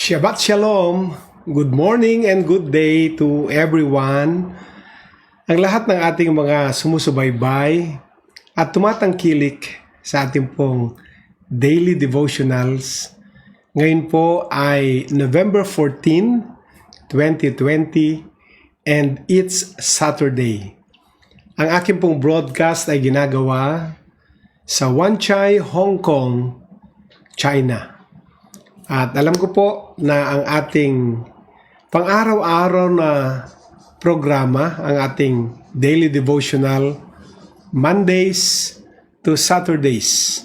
Shabbat Shalom! Good morning and good day to everyone. Ang lahat ng ating mga sumusubaybay at tumatangkilik sa ating pong daily devotionals. Ngayon po ay November 14, 2020 and it's Saturday. Ang aking pong broadcast ay ginagawa sa Wan Chai, Hong Kong, China. At alam ko po na ang ating pang-araw-araw na programa, ang ating daily devotional, Mondays to Saturdays,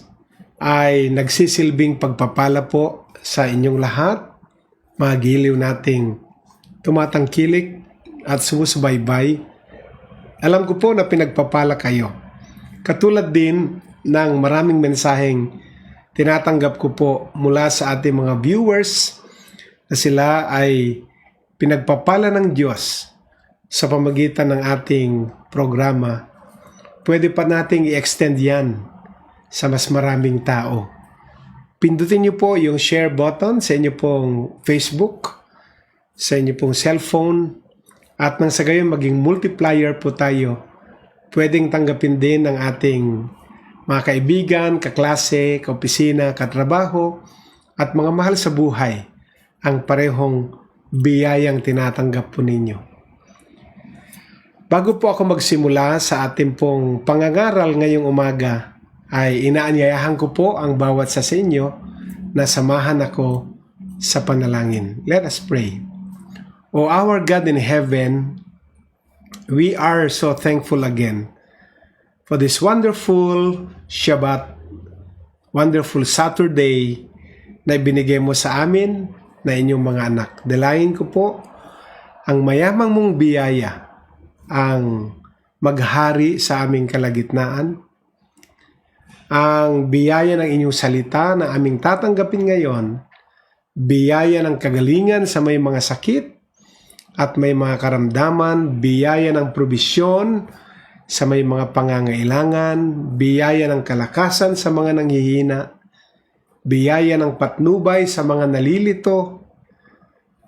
ay nagsisilbing pagpapala po sa inyong lahat, mga giliw nating tumatangkilik at sumusubaybay. Alam ko po na pinagpapala kayo. Katulad din ng maraming mensaheng tinatanggap ko po mula sa ating mga viewers na sila ay pinagpapala ng Diyos sa pamagitan ng ating programa. Pwede pa nating i-extend yan sa mas maraming tao. Pindutin niyo po yung share button sa inyo pong Facebook, sa inyo pong cellphone, at nang sa gayon maging multiplier po tayo. Pwedeng tanggapin din ng ating mga kaibigan, kaklase, kaopisina, katrabaho, at mga mahal sa buhay ang parehong biyayang tinatanggap po ninyo. Bago po ako magsimula sa ating pong pangangaral ngayong umaga, ay inaanyayahan ko po ang bawat sa inyo na samahan ako sa panalangin. Let us pray. O our God in heaven, we are so thankful again for this wonderful Shabbat, wonderful Saturday na ibinigay mo sa amin na inyong mga anak. Dalayan ko po ang mayamang mong biyaya ang maghari sa aming kalagitnaan, ang biyaya ng inyong salita na aming tatanggapin ngayon, biyaya ng kagalingan sa may mga sakit at may mga karamdaman, biyaya ng probisyon sa may mga pangangailangan, biyaya ng kalakasan sa mga nanghihina, biyaya ng patnubay sa mga nalilito,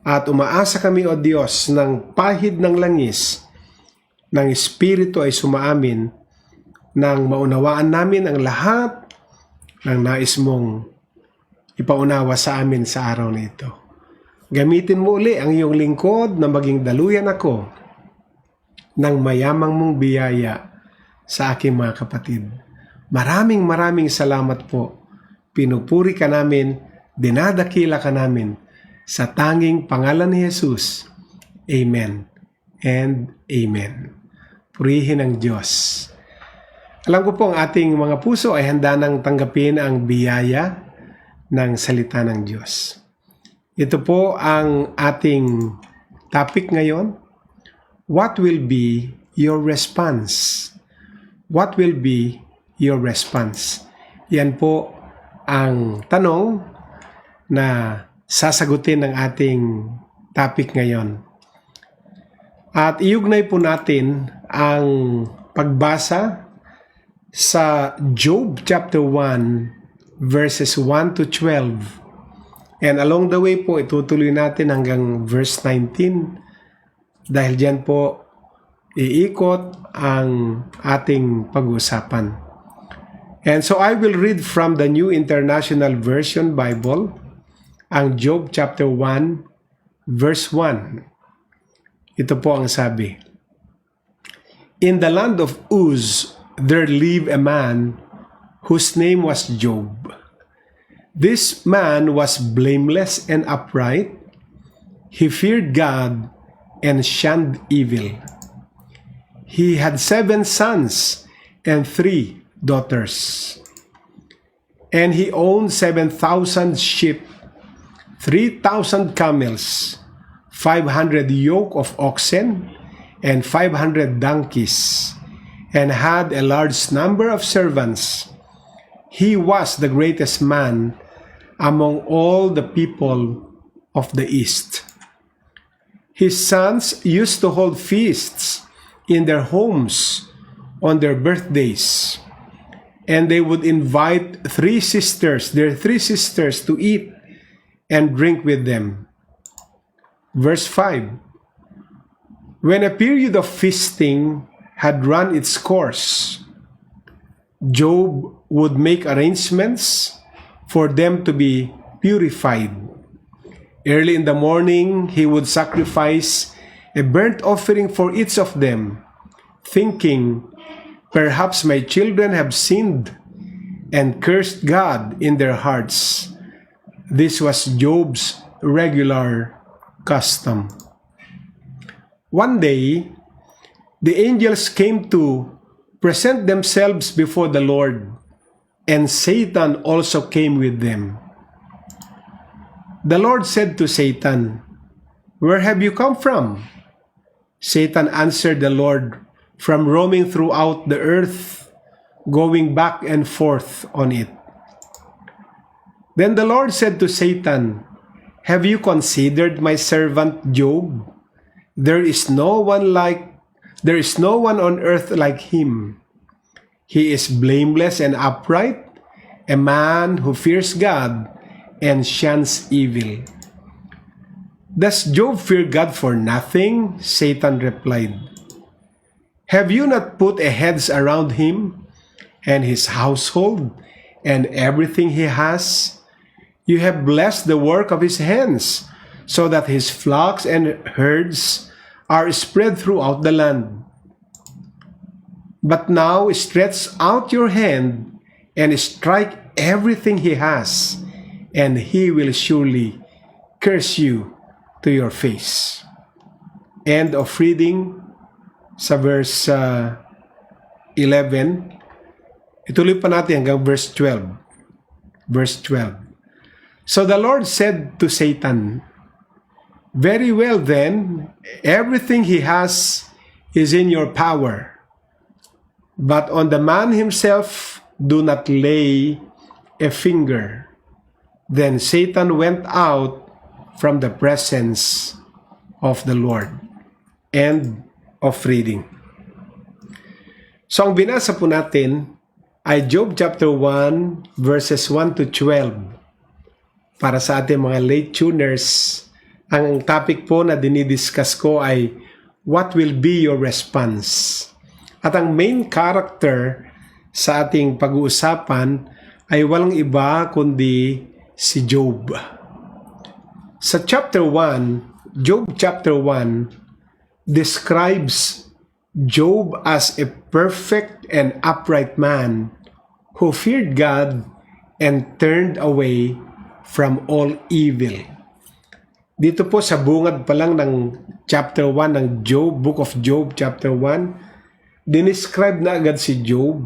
at umaasa kami, O Diyos, ng pahid ng langis, ng Espiritu ay sumaamin, nang maunawaan namin ang lahat ng nais mong ipaunawa sa amin sa araw na ito. Gamitin mo uli ang iyong lingkod na maging daluyan ako ng mayamang mong biyaya sa aking mga kapatid. Maraming salamat po. Pinupuri ka namin, dinadakila ka namin sa tanging pangalan ni Jesus. Amen and Amen. Purihin ang Diyos. Alam ko po ang ating mga puso ay handa nang tanggapin ang biyaya ng salita ng Diyos. Ito po ang ating topic ngayon. What will be your response? What will be your response? Yan po ang tanong na sasagutin ng ating topic ngayon. At iugnay po natin ang pagbasa sa Job chapter 1 verses 1 to 12. And along the way po itutuloy natin hanggang verse 19. Dahil diyan po iikot ang ating pag-uusapan. And so I will read from the New International Version Bible, ang Job chapter 1, verse 1. Ito po ang sabi. In the land of Uz, there lived a man whose name was Job. This man was blameless and upright. He feared God and shunned evil. He had 7 sons and 3 daughters. And he owned 7,000 sheep, 3,000 camels, 500 yoke of oxen, and 500 donkeys, and had a large number of servants. He was the greatest man among all the people of the East. His sons used to hold feasts in their homes on their birthdays, and they would invite their three sisters to eat and drink with them. Verse 5. When a period of feasting had run its course, Job would make arrangements for them to be purified. Early in the morning, he would sacrifice a burnt offering for each of them, thinking, perhaps my children have sinned and cursed God in their hearts. This was Job's regular custom. One day, the angels came to present themselves before the Lord, and Satan also came with them. The Lord said to Satan, "Where have you come from?" Satan answered the Lord, "From roaming throughout the earth, going back and forth on it." Then the Lord said to Satan, "Have you considered my servant Job? There is no one on earth like him. He is blameless and upright, a man who fears God and shuns evil." "Does Job fear God for nothing?" Satan replied. "Have you not put a hedge around him and his household and everything he has? You have blessed the work of his hands, so that his flocks and herds are spread throughout the land. But now stretch out your hand and strike everything he has, and he will surely curse you to your face." End of reading sa verse 11. Ituloy pa natin hanggang verse 12. Verse 12. So the Lord said to Satan, "Very well then, everything he has is in your power. But on the man himself, do not lay a finger." Then Satan went out from the presence of the Lord. End of reading. So ang binasa po natin ay Job chapter 1 verses 1 to 12. Para sa ating mga late tuners, ang topic po na dinidiscuss ko ay what will be your response? At ang main character sa ating pag-uusapan ay walang iba kundi si Job. Sa chapter 1, Job chapter 1 describes Job as a perfect and upright man who feared God and turned away from all evil. Dito po sa bungad pa lang ng chapter 1 ng Job, Book of Job chapter 1, dinescribe na agad si Job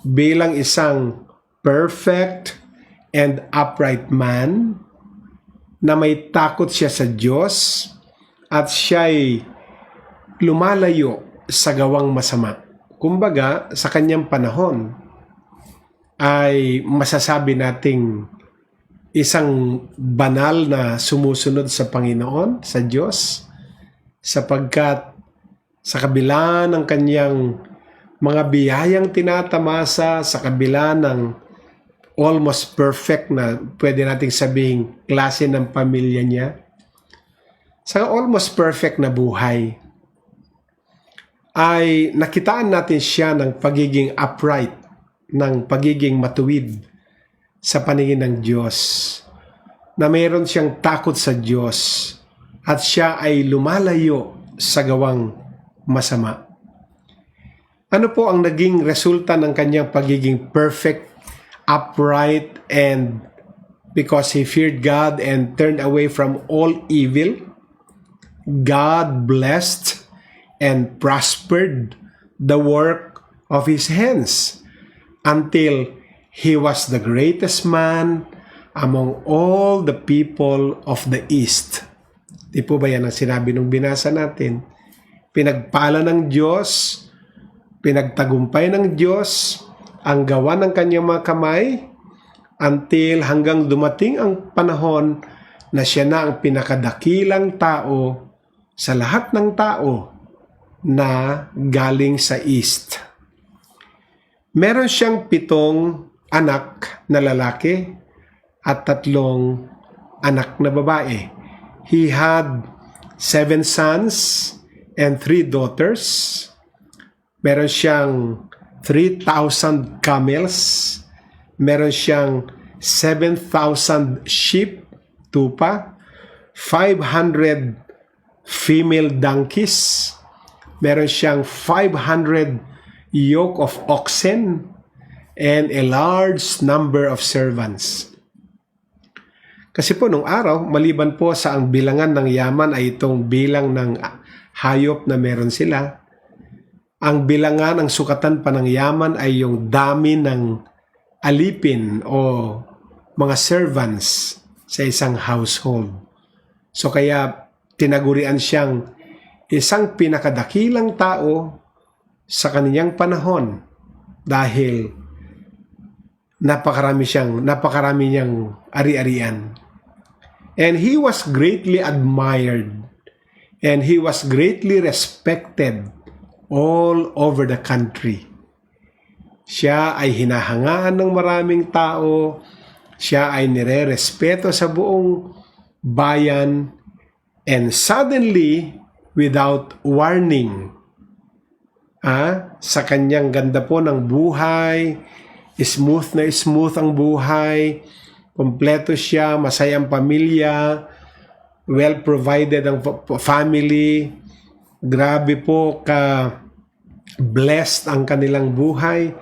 bilang isang perfect and upright man na may takot siya sa Diyos at siya'y lumalayo sa gawang masama. Kumbaga, sa kanyang panahon ay masasabi nating isang banal na sumusunod sa Panginoon, sa Diyos, sapagkat sa kabila ng kanyang mga biyayang tinatamasa, sa kabila ng almost perfect na pwede nating sabihing klase ng pamilya niya, sa almost perfect na buhay, ay nakitaan natin siya ng pagiging upright, ng pagiging matuwid sa paningin ng Diyos, na mayroon siyang takot sa Diyos at siya ay lumalayo sa gawang masama. Ano po ang naging resulta ng kanyang pagiging perfect, upright, and because he feared God and turned away from all evil? God blessed and prospered the work of his hands until he was the greatest man among all the people of the East. Di po ba yan ang sinabi nung binasa natin? Pinagpala ng Diyos, pinagtagumpay ng Diyos ang gawa ng kanyang mga kamay until hanggang dumating ang panahon na siya na ang pinakadakilang tao sa lahat ng tao na galing sa East. Meron siyang 7 anak na lalaki at 3 anak na babae. He had 7 sons and 3 daughters. Meron siyang 3,000 camels. Meron siyang 7,000 sheep, tupa. 500 female donkeys. Meron siyang 500 yoke of oxen and a large number of servants. Kasi po nung araw, maliban po sa ang bilangan ng yaman ay itong bilang ng hayop na meron sila, ang bilangan, ang sukatan pa ng yaman ay yung dami ng alipin o mga servants sa isang household. So kaya tinagurian siyang isang pinakadakilang tao sa kaniyang panahon dahil napakarami niyang ari-arian. And he was greatly admired and he was greatly respected all over the country. Siya ay hinahangaan ng maraming tao, siya ay nire-respeto sa buong bayan, and suddenly, without warning, sa kanyang ganda po ng buhay, smooth na smooth ang buhay, kompleto siya, masayang pamilya, well provided ang family, grabe po blessed ang kanilang buhay,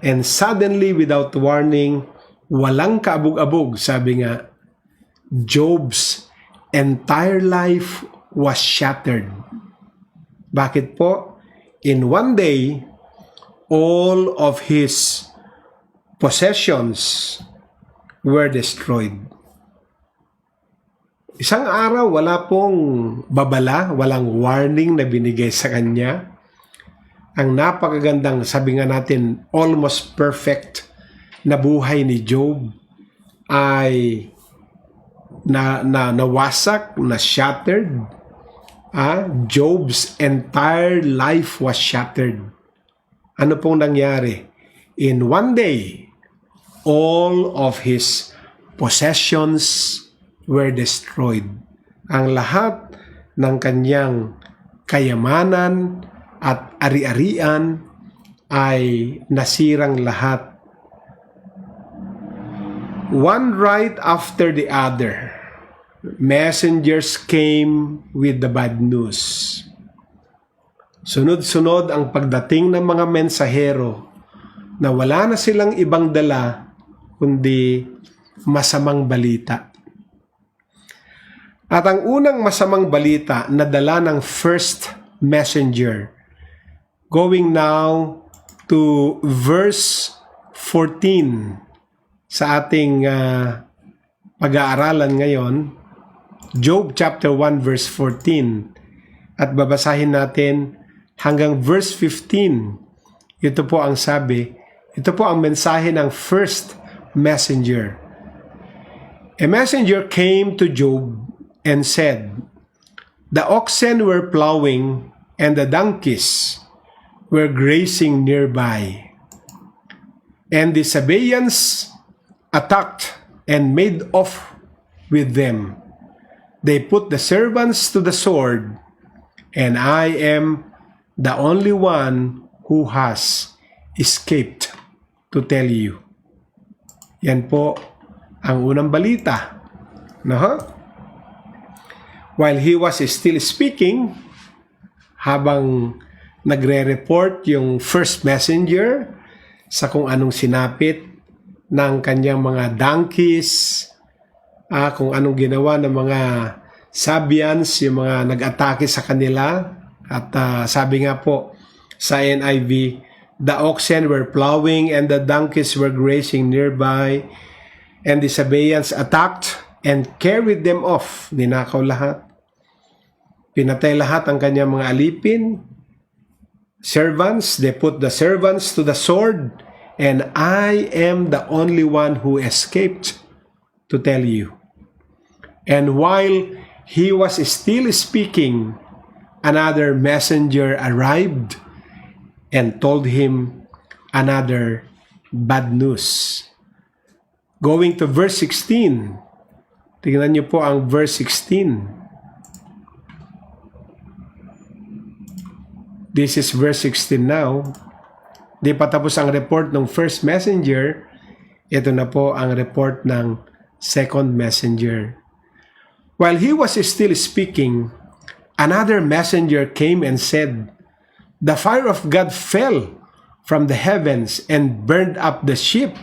and suddenly, without warning, walang kaabog-abog, sabi nga, Job's entire life was shattered. Bakit po? In one day, all of his possessions were destroyed. Isang araw, wala pong babala, walang warning na binigay sa kanya. Ang napakagandang, sabi nga natin, almost perfect na buhay ni Job ay nawasak, na shattered. Job's entire life was shattered. Ano pong nangyari? In one day, all of his possessions were destroyed. Ang lahat ng kanyang kayamanan at ari-arian ay nasirang lahat. One right after the other, messengers came with the bad news. Sunod-sunod ang pagdating ng mga mensahero na wala na silang ibang dala kundi masamang balita. At ang unang masamang balita na dala ng first messenger, going now to verse 14 sa ating pag-aaralan ngayon, Job chapter 1 verse 14, at babasahin natin hanggang verse 15. Ito po ang sabi, ito po ang mensahe ng first messenger. A messenger came to Job and said, "The oxen were plowing and the donkeys were grazing nearby. And the Sabaeans attacked and made off with them. They put the servants to the sword, and I am the only one who has escaped to tell you." Yan po ang unang balita. While he was still speaking, habang nagre-report yung first messenger sa kung anong sinapit ng kanyang mga donkeys, kung anong ginawa ng mga Sabians, yung mga nag-atake sa kanila. At sabi nga po sa NIV, the oxen were plowing and the donkeys were grazing nearby, and the Sabaeans attacked and carried them off. Ninakaw lahat. Pinatay lahat ang kanyang mga alipin. Servants, they put the servants to the sword, and I am the only one who escaped to tell you. And while he was still speaking, another messenger arrived and told him another bad news. Going to verse 16. Tingnan niyo po ang verse 16. This is verse 16 now. Di pa tapos ang report ng first messenger. Ito na po ang report ng second messenger. While he was still speaking, another messenger came and said, "The fire of God fell from the heavens and burned up the ship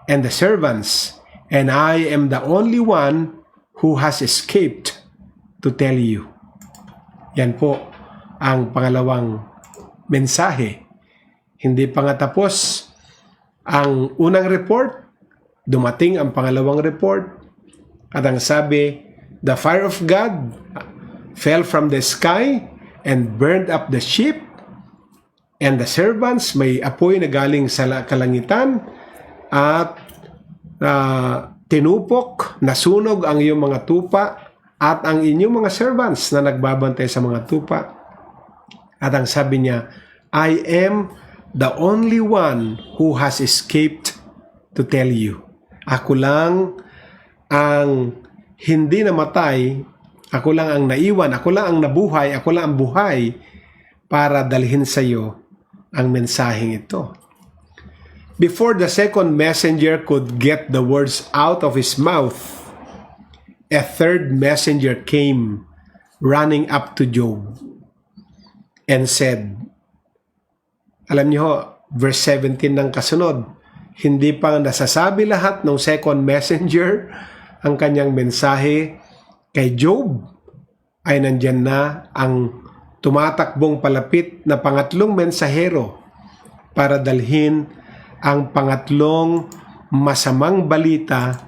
and the servants, and I am the only one who has escaped to tell you." Yan po ang pangalawang mensahe. Hindi pa nga tapos ang unang report, dumating ang pangalawang report, at ang sabi, "The fire of God fell from the sky and burned up the ship and the servants." May apoy na galing sa kalangitan at tinupok, nasunog ang iyong mga tupa at ang inyong mga servants na nagbabantay sa mga tupa. At ang sabi niya, "I am the only one who has escaped to tell you." Ako lang ang hindi namatay, ako lang ang naiwan, ako lang ang nabuhay, ako lang ang buhay para dalhin sa iyo ang mensaheng ito. Before the second messenger could get the words out of his mouth, a third messenger came running up to Job and said, alam niyo, verse 17 ng kasunod, hindi pa nasasabi lahat ng second messenger ang kanyang mensahe kay Job, ay nandyan na ang tumatakbong palapit na pangatlong mensahero para dalhin ang pangatlong masamang balita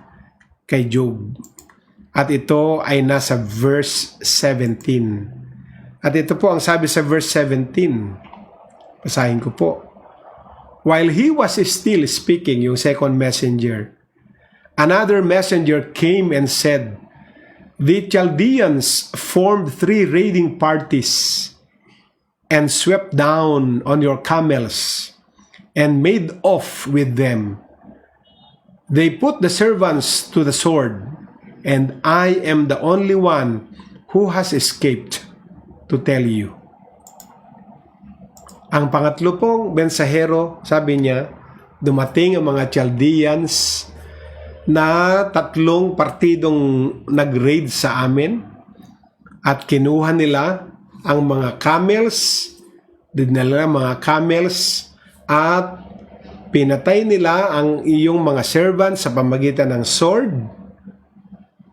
kay Job. At ito ay nasa verse 17. At ito po ang sabi sa verse 17. Basahin ko po. While he was still speaking, yung second messenger, another messenger came and said, "The Chaldeans formed 3 raiding parties and swept down on your camels and made off with them. They put the servants to the sword, and I am the only one who has escaped to tell you." Ang pangatlo pong mensahero, sabi niya, dumating ang mga Chaldeans na 3 partidong nag-raid sa amin at kinuha nila ang mga camels, dinala mga camels at pinatay nila ang iyong mga servants sa pamagitan ng sword,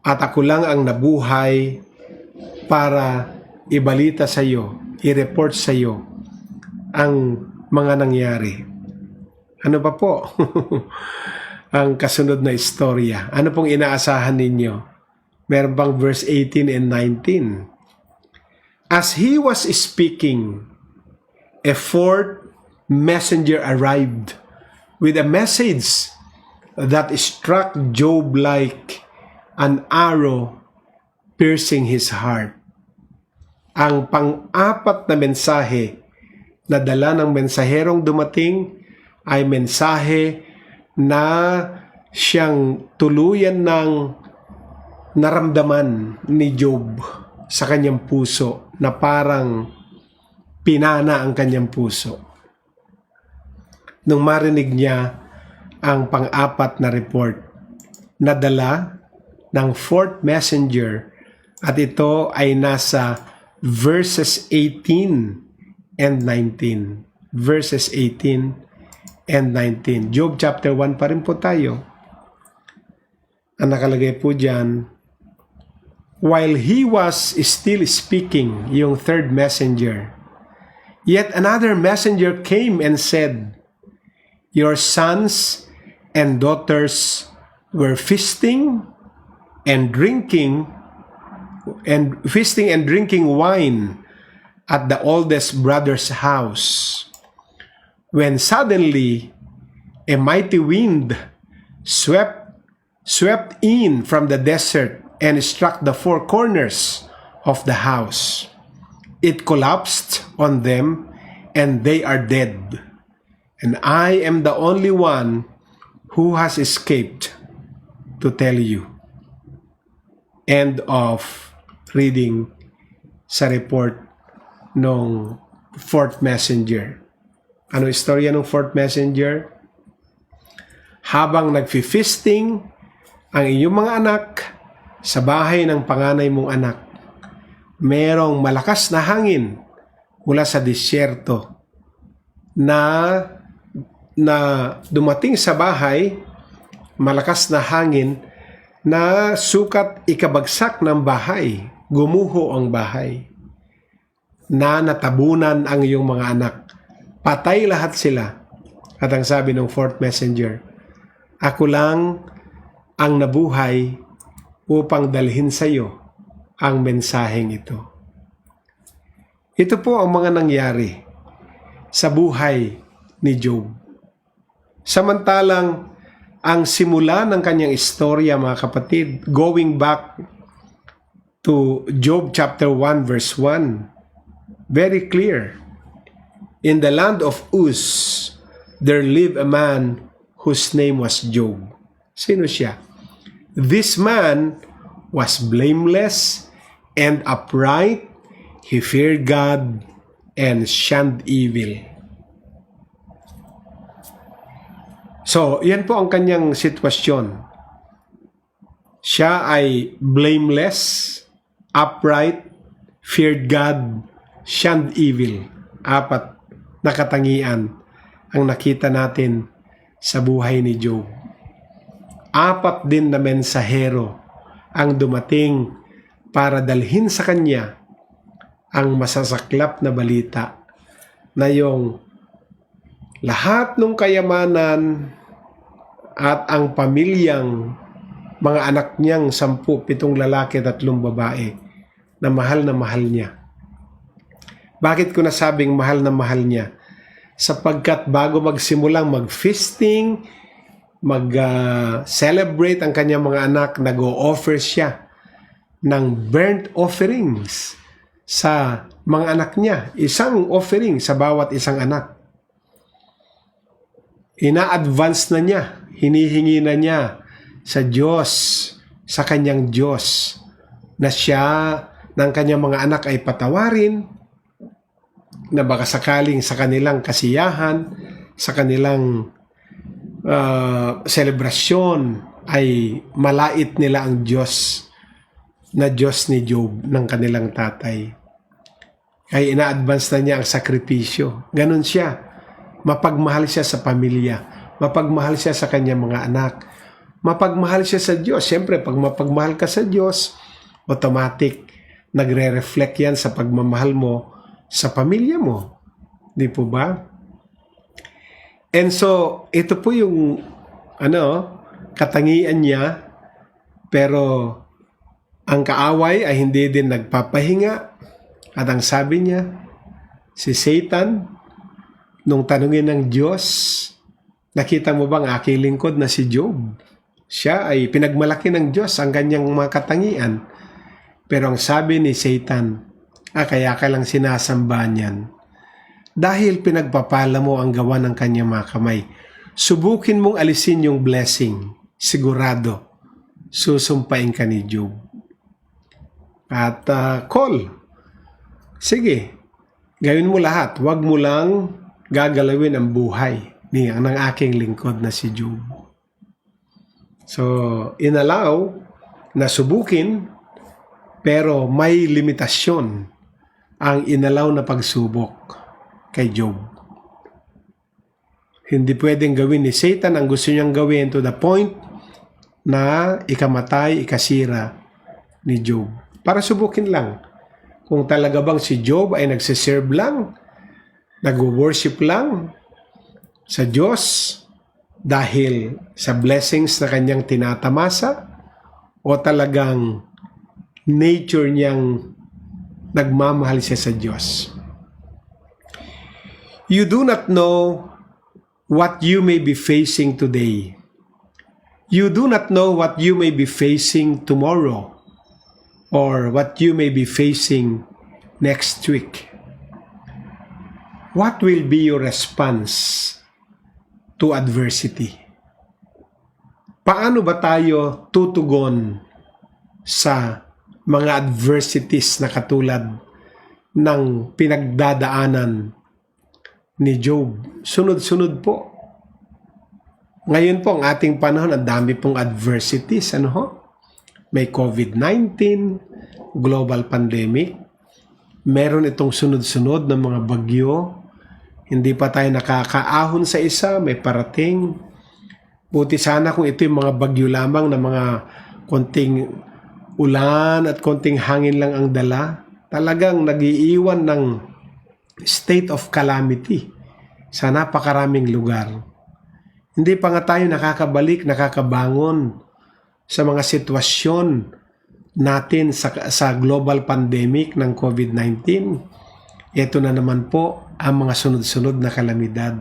at ako lang ang nabuhay para ibalita sa iyo, i-report sa iyo ang mga nangyari. Ano pa po? Ang kasunod na istorya. Ano pong inaasahan ninyo? Meron bang verse 18 and 19? As he was speaking, a fourth messenger arrived with a message that struck Job like an arrow piercing his heart. Ang pang-apat na mensahe na dala ng mensaherong dumating ay mensahe na siyang tuluyan ng naramdaman ni Job sa kanyang puso, na parang pinana ang kanyang puso nung marinig niya ang pang-apat na report na dala ng fourth messenger, at ito ay nasa verses 18 and 19. Verses 18 and 19. Job chapter 1 pa rin po tayo. Ang nakalagay po dyan, while he was still speaking, yung third messenger, yet another messenger came and said, "Your sons and daughters were feasting and drinking wine at the oldest brother's house, when suddenly a mighty wind swept in from the desert and struck the 4 corners of the house. It collapsed on them, and they are dead. And I am the only one who has escaped to tell you." End of reading sa report nung fourth messenger. Ano istorya ng fourth messenger? Habang nagfi-feasting ang iyong mga anak sa bahay ng panganay mong anak, merong malakas na hangin mula sa disyerto na dumating sa bahay, malakas na hangin na sukat ikabagsak ng bahay, gumuho ang bahay, na natabunan ang iyong mga anak. Patay lahat sila. At ang sabi ng fourth messenger, ako lang ang nabuhay upang dalhin sa iyo ang mensaheng ito. Ito po ang mga nangyari sa buhay ni Job. Samantalang ang simula ng kanyang istorya, mga kapatid, going back to Job chapter 1 verse 1, very clear. In the land of Uz, there lived a man whose name was Job. Sino siya? This man was blameless and upright. He feared God and shunned evil. So, yan po ang kanyang sitwasyon. Siya ay blameless, upright, feared God, shunned evil. 4 na katangian ang nakita natin sa buhay ni Job. 4 din na mensahero ang dumating para dalhin sa kanya ang masasaklap na balita na yung lahat ng kayamanan at ang pamilyang mga anak niyang 10, 7 lalaki at 3 babae na mahal niya. Bakit ko nasabing mahal na mahal niya? Sapagkat bago magsimulang mag-feasting, mag-celebrate ang kanyang mga anak, nag-o-offer siya ng burnt offerings sa mga anak niya. Isang offering sa bawat isang anak. Ina-advance na niya, hinihingi na niya sa Diyos, sa kanyang Diyos, na siya ng kanyang mga anak ay patawarin, na baka sakaling sa kanilang kasiyahan, sa kanilang selebrasyon ay malait nila ang Diyos na Diyos ni Job ng kanilang tatay. Kaya ina-advance na niya ang sakripisyo. Ganon siya. Mapagmahal siya sa pamilya. Mapagmahal siya sa kanyang mga anak. Mapagmahal siya sa Diyos. Siyempre, pag mapagmahal ka sa Diyos, automatic, nagre-reflect yan sa pagmamahal mo sa pamilya mo. Di po ba? And so, ito po yung katangian niya, pero ang kaaway ay hindi din nagpapahinga. At ang sabi niya, si Satan, nung tanungin ng Diyos, nakita mo bang aking lingkod na si Job? Siya ay pinagmalaki ng Diyos ang kanyang mga katangian. Pero ang sabi ni Satan, kaya ka lang sinasamba niyan. Dahil pinagpapala mo ang gawa ng kanyang mga kamay. Subukin mong alisin yung blessing. Sigurado, susumpain ka ni Job. At call. Sige, gawin mo lahat. Huwag mo lang gagalawin ang buhay ng aking lingkod na si Job. So, inalaw na subukin, pero may limitasyon ang inalaw na pagsubok kay Job. Hindi pwedeng gawin ni Satan ang gusto niyang gawin to the point na ikamatay, ikasira ni Job. Para subukin lang kung talaga bang si Job ay nagsiserve lang, nag-worship lang sa Diyos dahil sa blessings na kanyang tinatamasa, o talagang nature niyang nagmamahal siya sa Diyos. You do not know what you may be facing today. You do not know what you may be facing tomorrow or what you may be facing next week. What will be your response to adversity? Paano ba tayo tutugon sa mga adversities na katulad ng pinagdadaanan ni Job. Sunod-sunod po. Ngayon po, ang ating panahon, ang dami pong adversities. Ano ho? May COVID-19, global pandemic. Meron itong sunod-sunod ng mga bagyo. Hindi pa tayo nakakaahon sa isa, may parating. Buti sana kung ito yung mga bagyo lamang na mga konting ulan at konting hangin lang ang dala. Talagang nagiiwan ng state of calamity sa napakaraming lugar. Hindi pa nga tayo nakakabalik, nakakabangon sa mga sitwasyon natin sa global pandemic ng COVID-19. Ito na naman po ang mga sunod-sunod na kalamidad.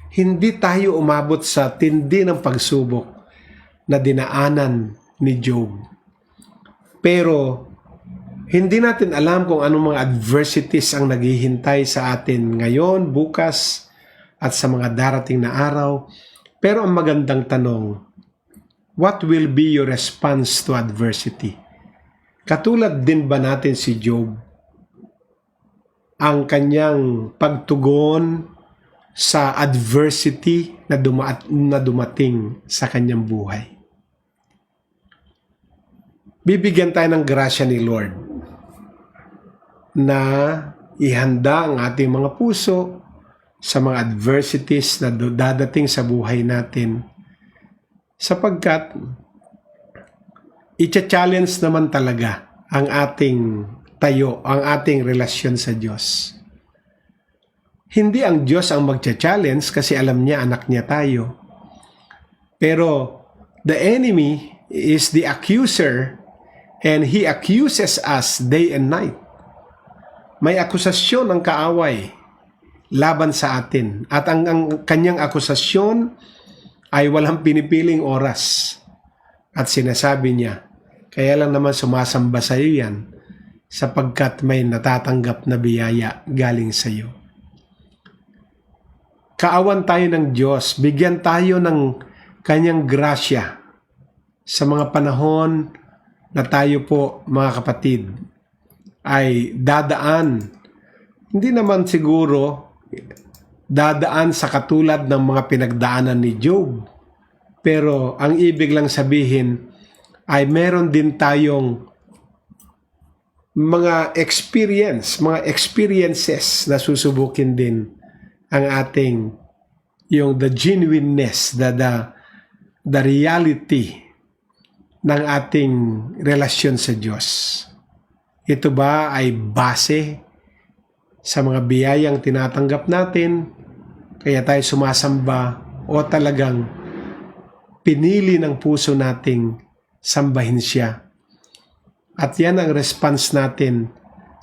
Hindi tayo umabot sa tindi ng pagsubok na dinaanan ni Job. Pero hindi natin alam kung anong mga adversities ang naghihintay sa atin ngayon, bukas, at sa mga darating na araw. Pero ang magandang tanong, what will be your response to adversity? Katulad din ba natin si Job? Ang kanyang pagtugon sa adversity na dumating sa kanyang buhay. Bibigyan tayo ng grasya ni Lord na ihanda ang ating mga puso sa mga adversities na dadating sa buhay natin, sapagkat i-challenge naman talaga ang ating tayo, ang ating relasyon sa Diyos. Hindi ang Diyos ang mag-challenge kasi alam niya anak niya tayo. Pero the enemy is the accuser and he accuses us day and night. May akusasyon ng kaaway laban sa atin. At ang kanyang akusasyon ay walang pinipiling oras. At sinasabi niya, kaya lang naman sumasamba sa iyo yan, sapagkat may natatanggap na biyaya galing sa iyo. Kaawan tayo ng Diyos, bigyan tayo ng kanyang grasya sa mga panahon na tayo po, mga kapatid, ay dadaan. Hindi naman siguro dadaan sa katulad ng mga pinagdaanan ni Job. Pero ang ibig lang sabihin ay meron din tayong mga experiences na susubukin din ang ating the genuineness, the reality ng ating relasyon sa Diyos. Ito ba ay base sa mga biyayang tinatanggap natin, kaya tayo sumasamba, o talagang pinili ng puso nating sambahin siya? At yan ang response natin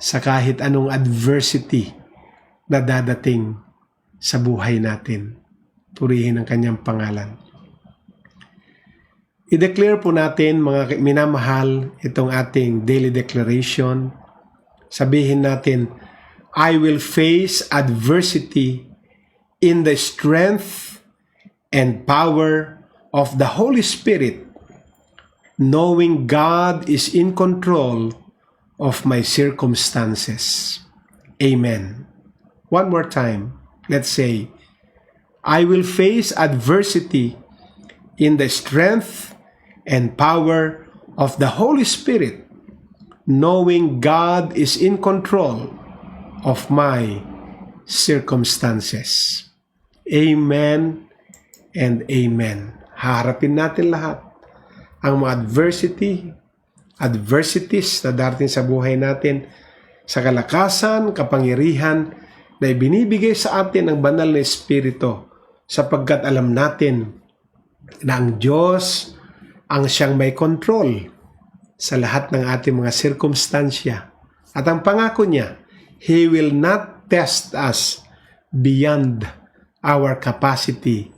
sa kahit anong adversity na dadating sa buhay natin. Purihin ang kanyang pangalan. I-declare po natin, mga minamahal, itong ating daily declaration. Sabihin natin, I will face adversity in the strength and power of the Holy Spirit, knowing God is in control of my circumstances. Amen. One more time. Let's say, I will face adversity in the strength and power of the Holy Spirit, knowing God is in control of my circumstances. Amen and amen. Harapin natin lahat ang mga adversities na darating sa buhay natin sa kalakasan, kapangyarihan na ibinibigay sa atin ng banal na Espiritu, sapagkat alam natin na ang Diyos ang siyang may control sa lahat ng ating mga sirkumstansya. At ang pangako niya, He will not test us beyond our capacity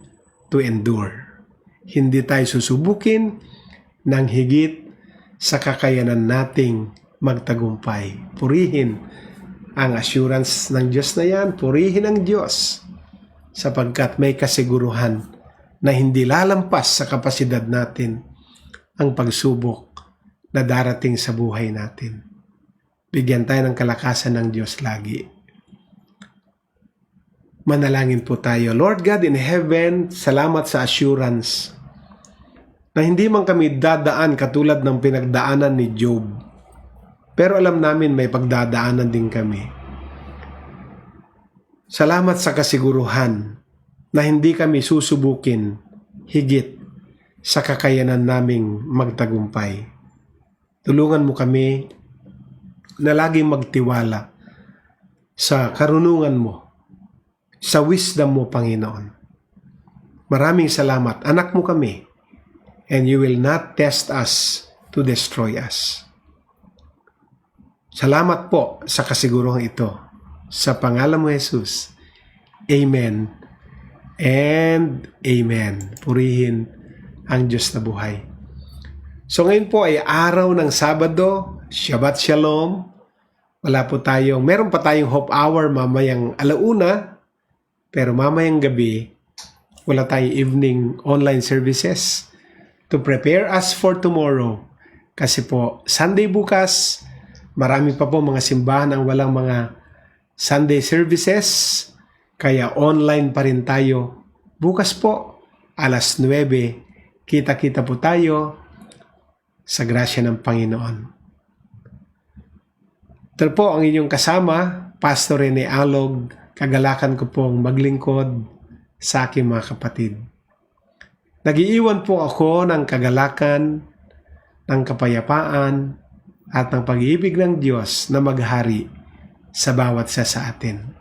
to endure. Hindi tayo susubukin ng higit sa kakayanan nating magtagumpay. Purihin ang assurance ng Diyos na yan. Purihin ang Diyos sapagkat may kasiguruhan na hindi lalampas sa kapasidad natin ang pagsubok na darating sa buhay natin. Bigyan tayo ng kalakasan ng Diyos lagi. Manalangin po tayo. Lord God in heaven, salamat sa assurance na hindi man kami dadaan katulad ng pinagdaanan ni Job. Pero alam namin may pagdadaanan din kami. Salamat sa kasiguruhan na hindi kami susubukin higit sa kakayanan naming magtagumpay. Tulungan mo kami na laging magtiwala sa karunungan mo, sa wisdom mo, Panginoon. Maraming salamat. Anak mo kami, and you will not test us to destroy us. Salamat po sa kasiguruhang ito. Sa pangalan mo, Jesus. Amen and Amen. Purihin ang Diyos na buhay. So ngayon po ay araw ng Sabado, Shabbat Shalom. Meron pa tayong Hope Hour mamayang 1:00, pero mamayang gabi, wala tayong evening online services to prepare us for tomorrow. Kasi po, Sunday bukas, marami pa po mga simbahan ang walang mga Sunday services, kaya online pa rin tayo. Bukas po, 9:00, kita-kita po tayo sa grasya ng Panginoon. Ito po ang inyong kasama, Pastor Rene Alog. Kagalakan ko pong maglingkod sa aking mga kapatid. Nag-iiwan po ako ng kagalakan, ng kapayapaan, at ng pag-ibig ng Diyos na maghari sa bawat isa sa atin.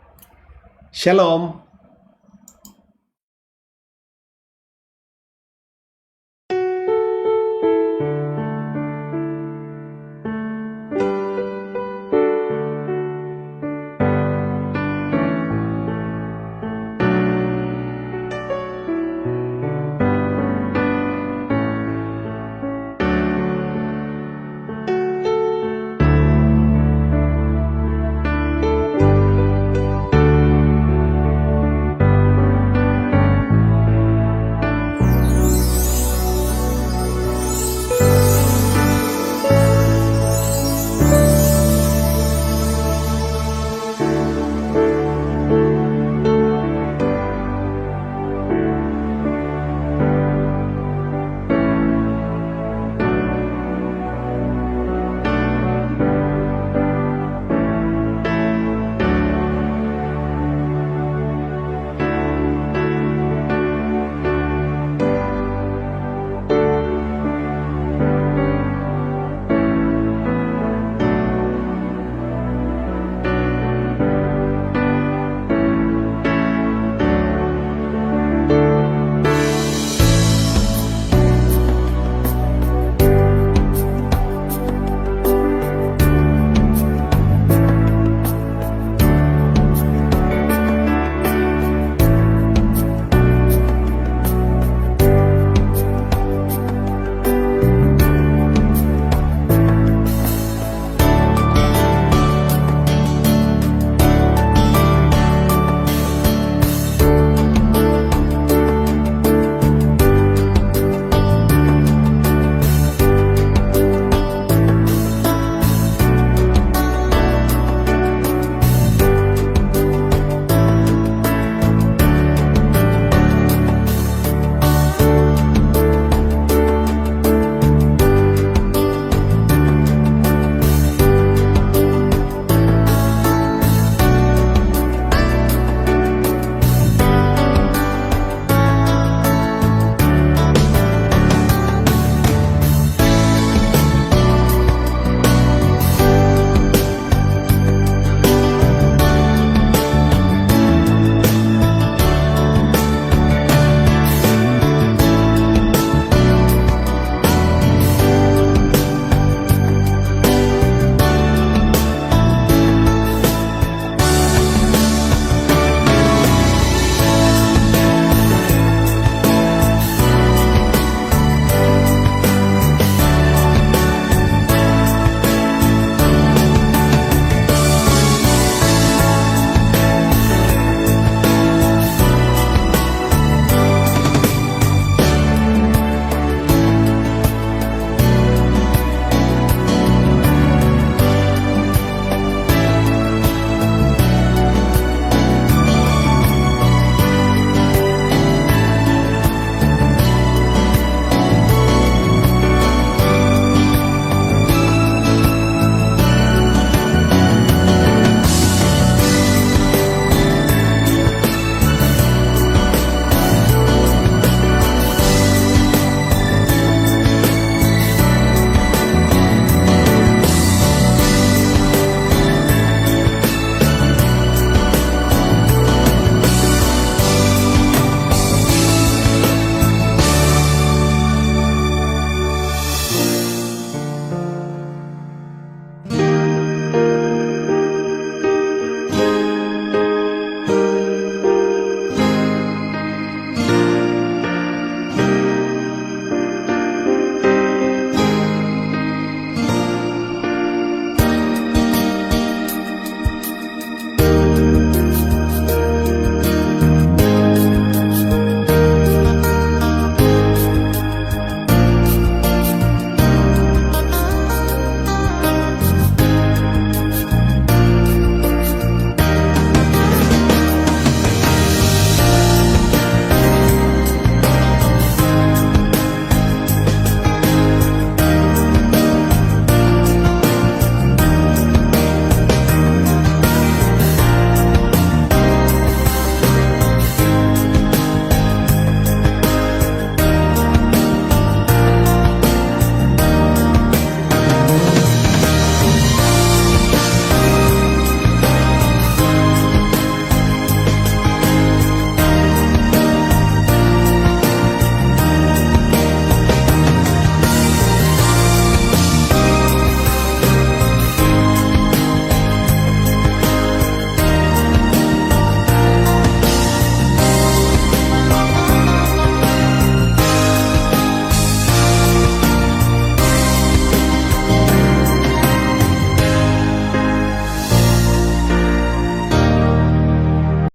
Shalom!